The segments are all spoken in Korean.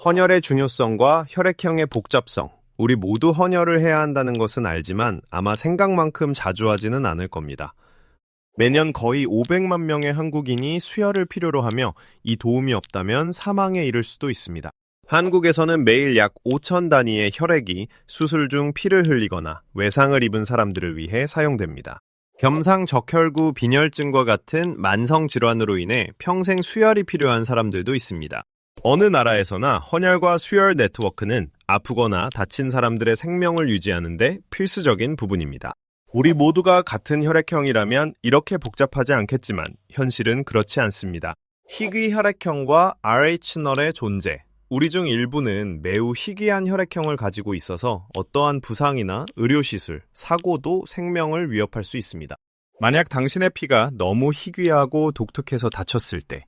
헌혈의 중요성과 혈액형의 복잡성. 우리 모두 헌혈을 해야 한다는 것은 알지만 아마 생각만큼 자주 하지는 않을 겁니다. 매년 거의 500만 명의 한국인이 수혈을 필요로 하며 이 도움이 없다면 사망에 이를 수도 있습니다. 한국에서는 매일 약 5천 단위의 혈액이 수술 중 피를 흘리거나 외상을 입은 사람들을 위해 사용됩니다. 겸상적혈구 빈혈증과 같은 만성 질환으로 인해 평생 수혈이 필요한 사람들도 있습니다. 어느 나라에서나 헌혈과 수혈 네트워크는 아프거나 다친 사람들의 생명을 유지하는 데 필수적인 부분입니다. 우리 모두가 같은 혈액형이라면 이렇게 복잡하지 않겠지만 현실은 그렇지 않습니다. 희귀 혈액형과 Rh널의 존재. 우리 중 일부는 매우 희귀한 혈액형을 가지고 있어서 어떠한 부상이나 의료시술, 사고도 생명을 위협할 수 있습니다. 만약 당신의 피가 너무 희귀하고 독특해서 다쳤을 때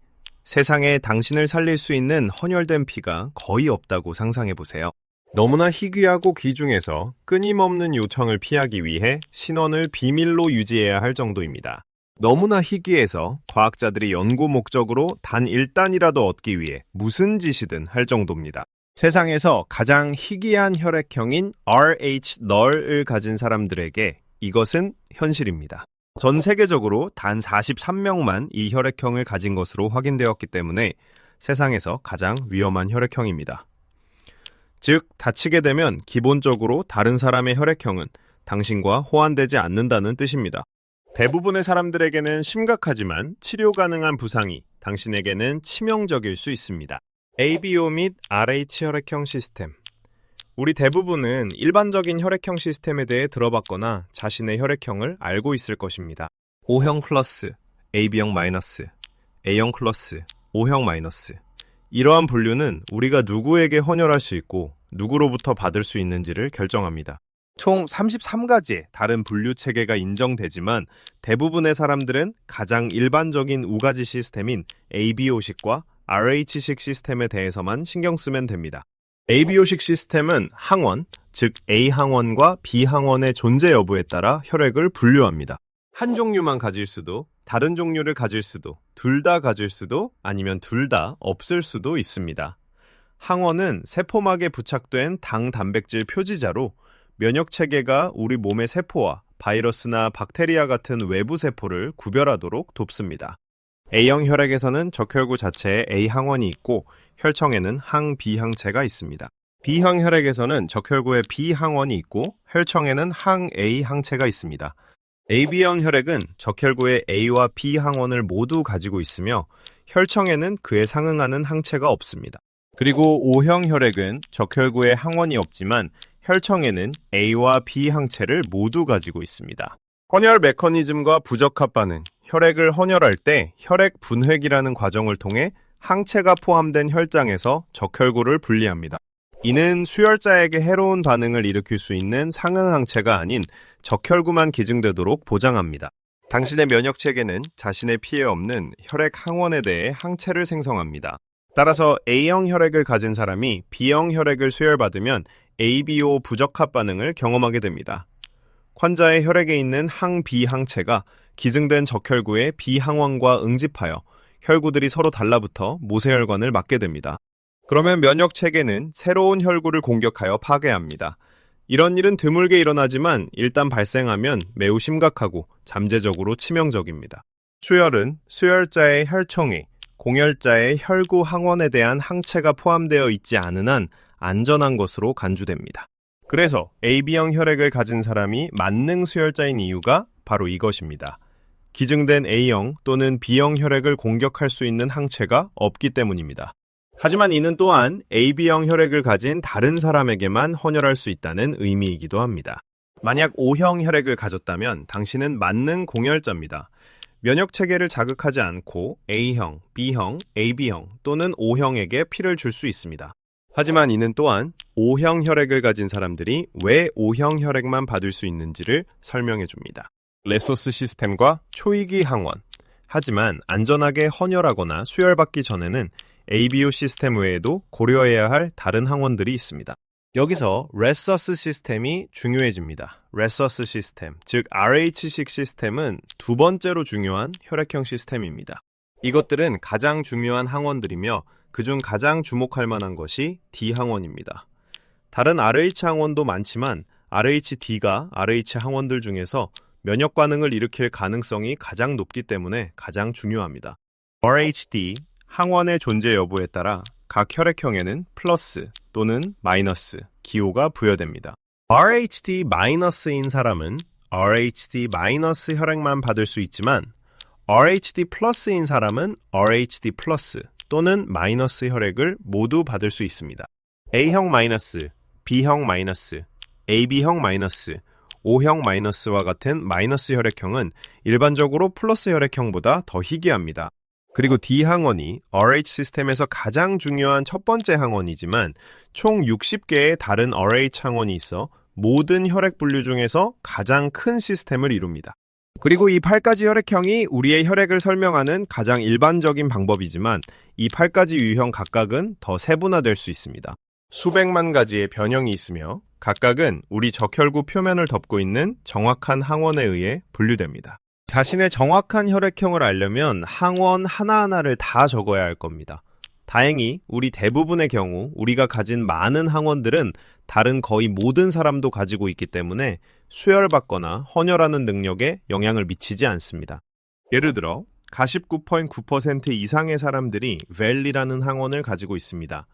세상에 당신을 살릴 수 있는 헌혈된 피가 거의 없다고 상상해보세요. 너무나 희귀하고 귀중해서 끊임없는 요청을 피하기 위해 신원을 비밀로 유지해야 할 정도입니다. 너무나 희귀해서 과학자들이 연구 목적으로 단 1단이라도 얻기 위해 무슨 짓이든 할 정도입니다. 세상에서 가장 희귀한 혈액형인 Rh널을 가진 사람들에게 이것은 현실입니다. 전 세계적으로 단 43명만 이 혈액형을 가진 것으로 확인되었기 때문에 세상에서 가장 위험한 혈액형입니다. 즉, 다치게 되면 기본적으로 다른 사람의 혈액형은 당신과 호환되지 않는다는 뜻입니다. 대부분의 사람들에게는 심각하지만 치료 가능한 부상이 당신에게는 치명적일 수 있습니다. ABO 및 RH 혈액형 시스템. 우리 대부분은 일반적인 혈액형 시스템에 대해 들어봤거나 자신의 혈액형을 알고 있을 것입니다. O형 플러스, AB형 마이너스, A형 플러스, O형 마이너스. 이러한 분류는 우리가 누구에게 헌혈할 수 있고 누구로부터 받을 수 있는지를 결정합니다. 총 33가지의 다른 분류 체계가 인정되지만 대부분의 사람들은 가장 일반적인 우가지 시스템인 ABO식과 RH식 시스템에 대해서만 신경 쓰면 됩니다. ABO식 시스템은 항원, 즉 A항원과 B항원의 존재 여부에 따라 혈액을 분류합니다. 한 종류만 가질 수도, 다른 종류를 가질 수도, 둘 다 가질 수도, 아니면 둘 다 없을 수도 있습니다. 항원은 세포막에 부착된 당 단백질 표지자로 면역체계가 우리 몸의 세포와 바이러스나 박테리아 같은 외부 세포를 구별하도록 돕습니다. A형 혈액에서는 적혈구 자체에 A항원이 있고 혈청에는 항B항체가 있습니다. B형 혈액에서는 적혈구에 B항원이 있고 혈청에는 항A 항체가 있습니다. AB형 혈액은 적혈구에 A와 B 항원을 모두 가지고 있으며 혈청에는 그에 상응하는 항체가 없습니다. 그리고 O형 혈액은 적혈구에 항원이 없지만 혈청에는 A와 B 항체를 모두 가지고 있습니다. 헌혈 메커니즘과 부적합 반응. 혈액을 헌혈할 때 혈액 분획이라는 과정을 통해 항체가 포함된 혈장에서 적혈구를 분리합니다. 이는 수혈자에게 해로운 반응을 일으킬 수 있는 상응 항체가 아닌 적혈구만 기증되도록 보장합니다. 당신의 면역체계는 자신의 피에 없는 혈액 항원에 대해 항체를 생성합니다. 따라서 A형 혈액을 가진 사람이 B형 혈액을 수혈받으면 ABO 부적합 반응을 경험하게 됩니다. 환자의 혈액에 있는 항B 항체가 기증된 적혈구의 B항원과 응집하여 혈구들이 서로 달라붙어 모세혈관을 막게 됩니다. 그러면 면역체계는 새로운 혈구를 공격하여 파괴합니다. 이런 일은 드물게 일어나지만 일단 발생하면 매우 심각하고 잠재적으로 치명적입니다. 수혈은 수혈자의 혈청에 공혈자의 혈구 항원에 대한 항체가 포함되어 있지 않은 한 안전한 것으로 간주됩니다. 그래서 AB형 혈액을 가진 사람이 만능 수혈자인 이유가 바로 이것입니다. 기증된 A형 또는 B형 혈액을 공격할 수 있는 항체가 없기 때문입니다. 하지만 이는 또한 AB형 혈액을 가진 다른 사람에게만 헌혈할 수 있다는 의미이기도 합니다. 만약 O형 혈액을 가졌다면 당신은 만능 공혈자입니다. 면역체계를 자극하지 않고 A형, B형, AB형 또는 O형에게 피를 줄 수 있습니다. 하지만 이는 또한 O형 혈액을 가진 사람들이 왜 O형 혈액만 받을 수 있는지를 설명해 줍니다. 레소스 시스템과 초이기 항원. 하지만 안전하게 헌혈하거나 수혈받기 전에는 ABO 시스템 외에도 고려해야 할 다른 항원들이 있습니다. 여기서 레서스 시스템이 중요해집니다. 레서스 시스템, 즉 RH식 시스템은 두 번째로 중요한 혈액형 시스템입니다. 이것들은 가장 중요한 항원들이며 그중 가장 주목할 만한 것이 D 항원입니다. 다른 RH 항원도 많지만 RHD가 RH 항원들 중에서 면역 반응을 일으킬 가능성이 가장 높기 때문에 가장 중요합니다. RHD 항원의 존재 여부에 따라 각 혈액형에는 플러스 또는 마이너스 기호가 부여됩니다. RHD-인 사람은 RHD- 혈액만 받을 수 있지만 RHD+인 사람은 RHD+ 또는 마이너스 혈액을 모두 받을 수 있습니다. A형 마이너스, B형 마이너스, AB형 마이너스, O형 마이너스와 같은 마이너스 혈액형은 일반적으로 플러스 혈액형보다 더 희귀합니다. 그리고 D 항원이 RH 시스템에서 가장 중요한 첫 번째 항원이지만 총 60개의 다른 RH 항원이 있어 모든 혈액 분류 중에서 가장 큰 시스템을 이룹니다. 그리고 이 8가지 혈액형이 우리의 혈액을 설명하는 가장 일반적인 방법이지만 이 8가지 유형 각각은 더 세분화될 수 있습니다. 수백만 가지의 변형이 있으며 각각은 우리 적혈구 표면을 덮고 있는 정확한 항원에 의해 분류됩니다. 자신의 정확한 혈액형을 알려면 항원 하나하나를 다 적어야 할 겁니다. 다행히 우리 대부분의 경우 우리가 가진 많은 항원들은 다른 거의 모든 사람도 가지고 있기 때문에 수혈받거나 헌혈하는 능력에 영향을 미치지 않습니다. 예를 들어 49.9% 이상의 사람들이 웰이라는 항원을 가지고 있습니다.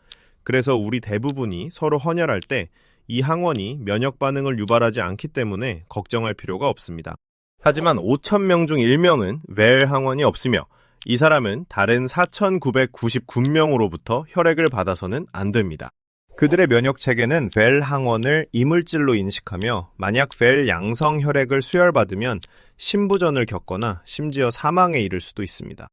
그래서 우리 대부분이 서로 헌혈할 때 이 항원이 면역 반응을 유발하지 않기 때문에 걱정할 필요가 없습니다. 하지만 5,000명 중 1명은 웰 항원이 없으며 이 사람은 다른 4,999명으로부터 혈액을 받아서는 안 됩니다. 그들의 면역 체계는 웰 항원을 이물질로 인식하며 만약 웰 양성 혈액을 수혈받으면 심부전을 겪거나 심지어 사망에 이를 수도 있습니다.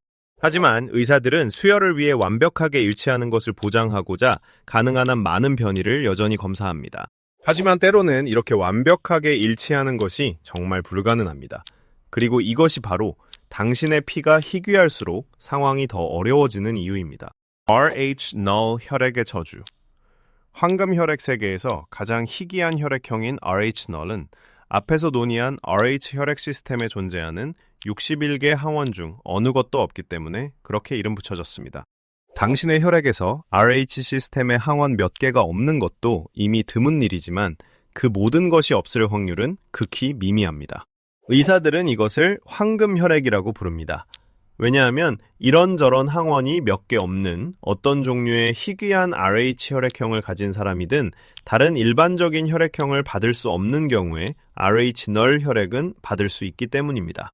하지만 의사들은 수혈을 위해 완벽하게 일치하는 것을 보장하고자 가능한 한 많은 변이를 여전히 검사합니다. 하지만 때로는 이렇게 완벽하게 일치하는 것이 정말 불가능합니다. 그리고 이것이 바로 당신의 피가 희귀할수록 상황이 더 어려워지는 이유입니다. RH null 혈액의 저주. 황금 혈액 세계에서 가장 희귀한 혈액형인 RH null은 앞에서 논의한 RH 혈액 시스템에 존재하는 61개 항원 중 어느 것도 없기 때문에 그렇게 이름 붙여졌습니다. 당신의 혈액에서 RH 시스템의 항원 몇 개가 없는 것도 이미 드문 일이지만 그 모든 것이 없을 확률은 극히 미미합니다. 의사들은 이것을 황금 혈액이라고 부릅니다. 왜냐하면 이런저런 항원이 몇 개 없는 어떤 종류의 희귀한 RH 혈액형을 가진 사람이든 다른 일반적인 혈액형을 받을 수 없는 경우에 RH null 혈액은 받을 수 있기 때문입니다.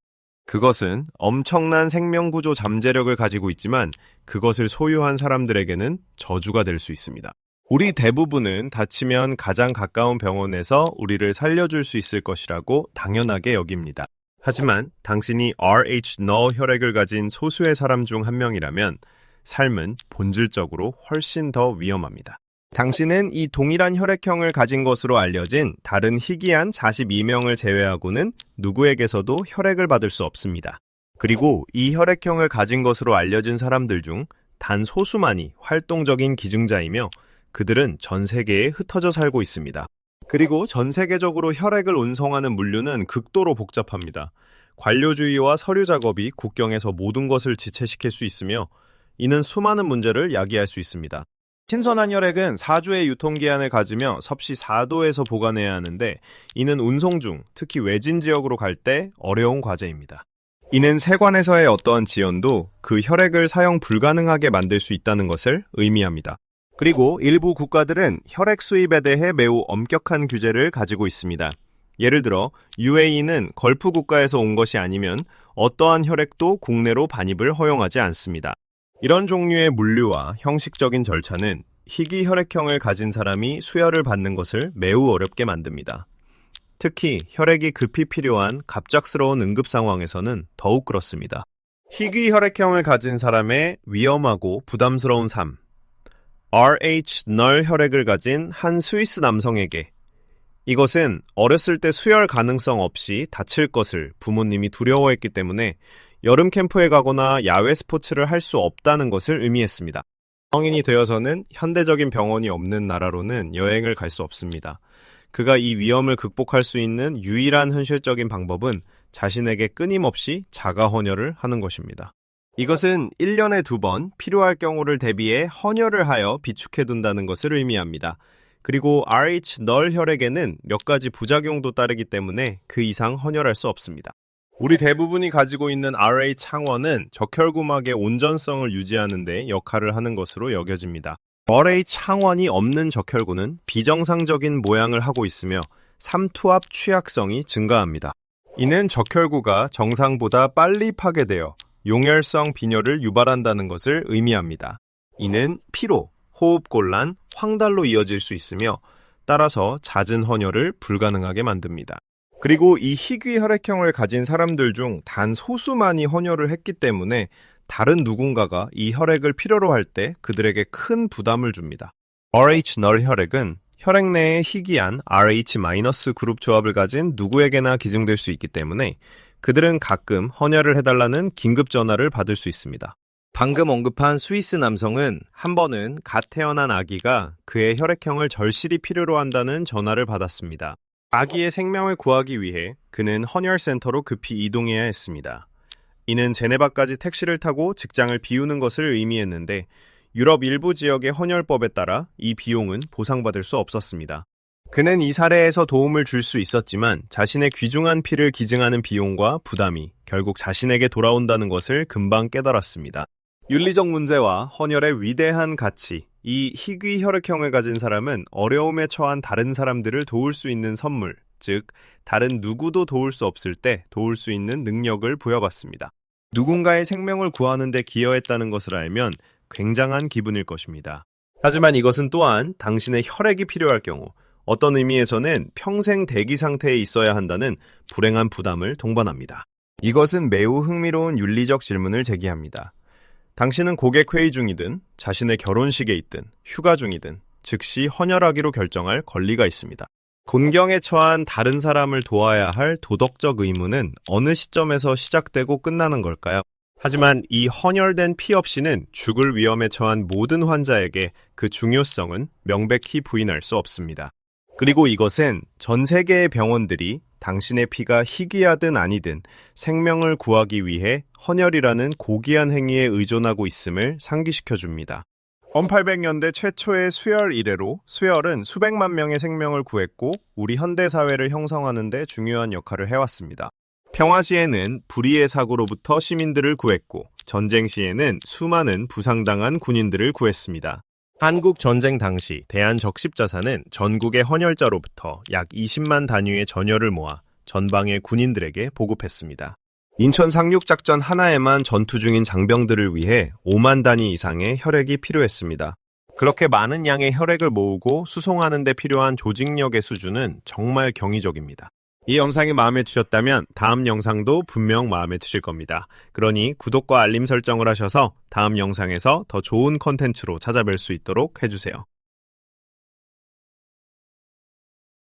그것은 엄청난 생명구조 잠재력을 가지고 있지만 그것을 소유한 사람들에게는 저주가 될 수 있습니다. 우리 대부분은 다치면 가장 가까운 병원에서 우리를 살려줄 수 있을 것이라고 당연하게 여깁니다. 하지만 당신이 RH null 혈액을 가진 소수의 사람 중 한 명이라면 삶은 본질적으로 훨씬 더 위험합니다. 당신은 이 동일한 혈액형을 가진 것으로 알려진 다른 희귀한 42명을 제외하고는 누구에게서도 혈액을 받을 수 없습니다. 그리고 이 혈액형을 가진 것으로 알려진 사람들 중 단 소수만이 활동적인 기증자이며 그들은 전 세계에 흩어져 살고 있습니다. 그리고 전 세계적으로 혈액을 운송하는 물류는 극도로 복잡합니다. 관료주의와 서류 작업이 국경에서 모든 것을 지체시킬 수 있으며 이는 수많은 문제를 야기할 수 있습니다. 신선한 혈액은 4주의 유통기한을 가지며 섭씨 4도에서 보관해야 하는데 이는 운송 중 특히 외진 지역으로 갈 때 어려운 과제입니다. 이는 세관에서의 어떠한 지연도 그 혈액을 사용 불가능하게 만들 수 있다는 것을 의미합니다. 그리고 일부 국가들은 혈액 수입에 대해 매우 엄격한 규제를 가지고 있습니다. 예를 들어 UAE는 걸프 국가에서 온 것이 아니면 어떠한 혈액도 국내로 반입을 허용하지 않습니다. 이런 종류의 물류와 형식적인 절차는 희귀 혈액형을 가진 사람이 수혈을 받는 것을 매우 어렵게 만듭니다. 특히 혈액이 급히 필요한 갑작스러운 응급 상황에서는 더욱 그렇습니다. 희귀 혈액형을 가진 사람의 위험하고 부담스러운 삶. RH null 혈액을 가진 한 스위스 남성에게 이것은 어렸을 때 수혈 가능성 없이 다칠 것을 부모님이 두려워했기 때문에 여름 캠프에 가거나 야외 스포츠를 할 수 없다는 것을 의미했습니다. 성인이 되어서는 현대적인 병원이 없는 나라로는 여행을 갈 수 없습니다. 그가 이 위험을 극복할 수 있는 유일한 현실적인 방법은 자신에게 끊임없이 자가 헌혈을 하는 것입니다. 이것은 1년에 2번 필요할 경우를 대비해 헌혈을 하여 비축해둔다는 것을 의미합니다. 그리고 RH 널 혈액에는 몇 가지 부작용도 따르기 때문에 그 이상 헌혈할 수 없습니다. 우리 대부분이 가지고 있는 RH 항원은 적혈구막의 온전성을 유지하는 데 역할을 하는 것으로 여겨집니다. RH 항원이 없는 적혈구는 비정상적인 모양을 하고 있으며 삼투압 취약성이 증가합니다. 이는 적혈구가 정상보다 빨리 파괴되어 용혈성 빈혈을 유발한다는 것을 의미합니다. 이는 피로, 호흡곤란, 황달로 이어질 수 있으며 따라서 잦은 헌혈을 불가능하게 만듭니다. 그리고 이 희귀 혈액형을 가진 사람들 중 단 소수만이 헌혈을 했기 때문에 다른 누군가가 이 혈액을 필요로 할 때 그들에게 큰 부담을 줍니다. RH 널 혈액은 혈액 내에 희귀한 RH- 그룹 조합을 가진 누구에게나 기증될 수 있기 때문에 그들은 가끔 헌혈을 해달라는 긴급 전화를 받을 수 있습니다. 방금 언급한 스위스 남성은 한 번은 갓 태어난 아기가 그의 혈액형을 절실히 필요로 한다는 전화를 받았습니다. 아기의 생명을 구하기 위해 그는 헌혈센터로 급히 이동해야 했습니다. 이는 제네바까지 택시를 타고 직장을 비우는 것을 의미했는데 유럽 일부 지역의 헌혈법에 따라 이 비용은 보상받을 수 없었습니다. 그는 이 사례에서 도움을 줄 수 있었지만 자신의 귀중한 피를 기증하는 비용과 부담이 결국 자신에게 돌아온다는 것을 금방 깨달았습니다. 윤리적 문제와 헌혈의 위대한 가치, 이 희귀 혈액형을 가진 사람은 어려움에 처한 다른 사람들을 도울 수 있는 선물, 즉 다른 누구도 도울 수 없을 때 도울 수 있는 능력을 부여받습니다. 누군가의 생명을 구하는 데 기여했다는 것을 알면 굉장한 기분일 것입니다. 하지만 이것은 또한 당신의 혈액이 필요할 경우 어떤 의미에서는 평생 대기 상태에 있어야 한다는 불행한 부담을 동반합니다. 이것은 매우 흥미로운 윤리적 질문을 제기합니다. 당신은 고객 회의 중이든 자신의 결혼식에 있든 휴가 중이든 즉시 헌혈하기로 결정할 권리가 있습니다. 곤경에 처한 다른 사람을 도와야 할 도덕적 의무는 어느 시점에서 시작되고 끝나는 걸까요? 하지만 이 헌혈된 피 없이는 죽을 위험에 처한 모든 환자에게 그 중요성은 명백히 부인할 수 없습니다. 그리고 이것은 전 세계의 병원들이 당신의 피가 희귀하든 아니든 생명을 구하기 위해 헌혈이라는 고귀한 행위에 의존하고 있음을 상기시켜 줍니다. 1800년대 최초의 수혈 이래로 수혈은 수백만 명의 생명을 구했고 우리 현대 사회를 형성하는 데 중요한 역할을 해왔습니다. 평화 시에는 불의의 사고로부터 시민들을 구했고 전쟁 시에는 수많은 부상당한 군인들을 구했습니다. 한국 전쟁 당시 대한적십자사는 전국의 헌혈자로부터 약 20만 단위의 전혈을 모아 전방의 군인들에게 보급했습니다. 인천 상륙작전 하나에만 전투 중인 장병들을 위해 5만 단위 이상의 혈액이 필요했습니다. 그렇게 많은 양의 혈액을 모으고 수송하는 데 필요한 조직력의 수준은 정말 경이적입니다. 이 영상이 마음에 드셨다면 다음 영상도 분명 마음에 드실 겁니다. 그러니 구독과 알림 설정을 하셔서 다음 영상에서 더 좋은 컨텐츠로 찾아뵐 수 있도록 해주세요.